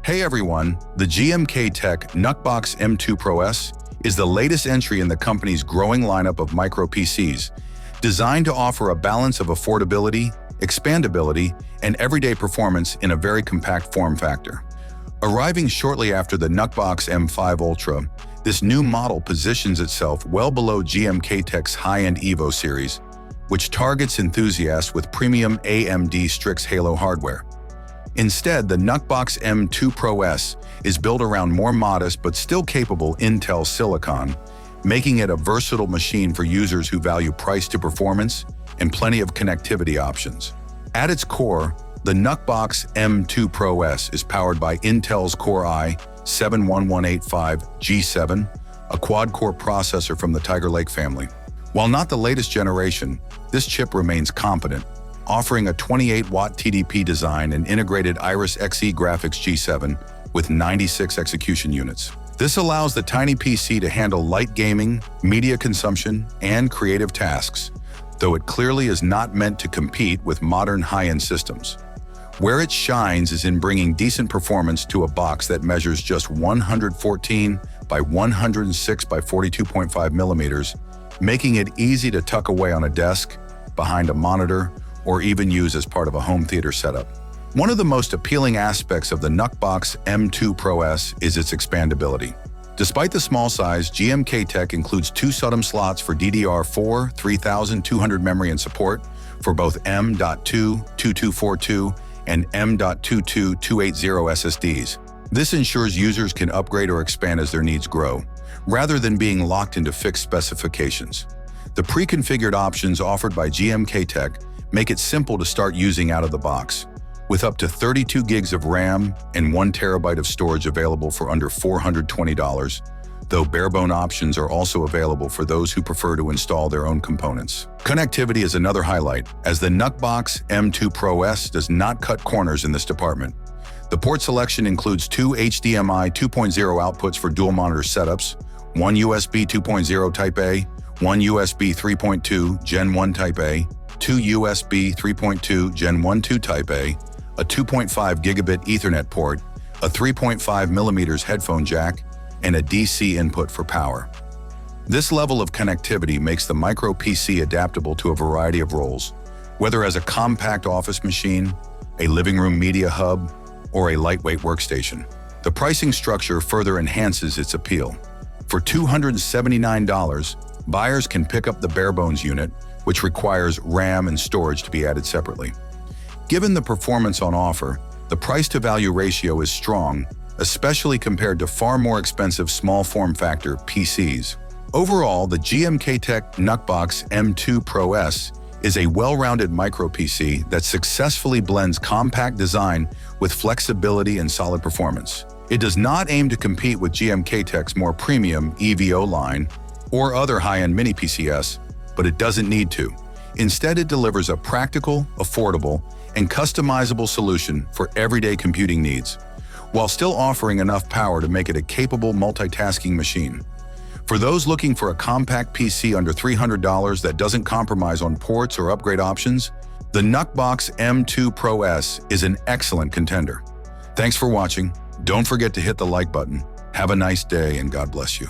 Hey everyone, the GMKtec NucBox M2 Pro S is the latest entry in the company's growing lineup of micro PCs, designed to offer a balance of affordability, expandability, and everyday performance in a very compact form factor. Arriving shortly after the NucBox M5 Ultra, this new model positions itself well below GMKtec's high-end Evo series, which targets enthusiasts with premium AMD Strix Halo hardware. Instead, the NucBox M2 Pro S is built around more modest but still capable Intel silicon, making it a versatile machine for users who value price to performance and plenty of connectivity options. At its core, the NucBox M2 Pro S is powered by Intel's Core i7-1185 G7, a quad-core processor from the Tiger Lake family. While not the latest generation, this chip remains competent, offering a 28-watt TDP design and integrated Iris Xe graphics G7 with 96 execution units. This allows the tiny PC to handle light gaming, media consumption, and creative tasks, though it clearly is not meant to compete with modern high-end systems. Where it shines is in bringing decent performance to a box that measures just 114 by 106 by 42.5 millimeters, making it easy to tuck away on a desk, behind a monitor, or even use as part of a home theater setup. One of the most appealing aspects of the NucBox M2 Pro S is its expandability. Despite the small size, GMKtec includes 2 SODIMM slots for DDR4 3200 memory and support for both M.2 2242 and M.22 280 SSDs. This ensures users can upgrade or expand as their needs grow, rather than being locked into fixed specifications. The pre-configured options offered by GMKtec make it simple to start using out of the box, with up to 32 gigs of RAM and 1 terabyte of storage available for under $420, though barebone options are also available for those who prefer to install their own components. Connectivity is another highlight, as the NucBox M2 Pro S does not cut corners in this department. The port selection includes 2 HDMI 2.0 outputs for dual monitor setups, 1 USB 2.0 Type A, 1 USB 3.2 Gen 1 Type A, 2 USB 3.2 Gen 1-2 Type A, a 2.5 gigabit Ethernet port, a 3.5mm headphone jack, and a DC input for power. This level of connectivity makes the micro PC adaptable to a variety of roles, whether as a compact office machine, a living room media hub, or a lightweight workstation. The pricing structure further enhances its appeal. For $279, buyers can pick up the barebones unit, which requires RAM and storage to be added separately. Given the performance on offer, the price-to-value ratio is strong, especially compared to far more expensive small form factor PCs. Overall, the GMKtec NucBox M2 Pro S is a well-rounded micro PC that successfully blends compact design with flexibility and solid performance. It does not aim to compete with GMKtec's more premium EVO line or other high-end mini PCs, but it doesn't need to. Instead, it delivers a practical, affordable, and customizable solution for everyday computing needs, while still offering enough power to make it a capable multitasking machine. For those looking for a compact PC under $300 that doesn't compromise on ports or upgrade options, the NucBox M2 Pro S is an excellent contender. Thanks for watching. Don't forget to hit the like button. Have a nice day and God bless you.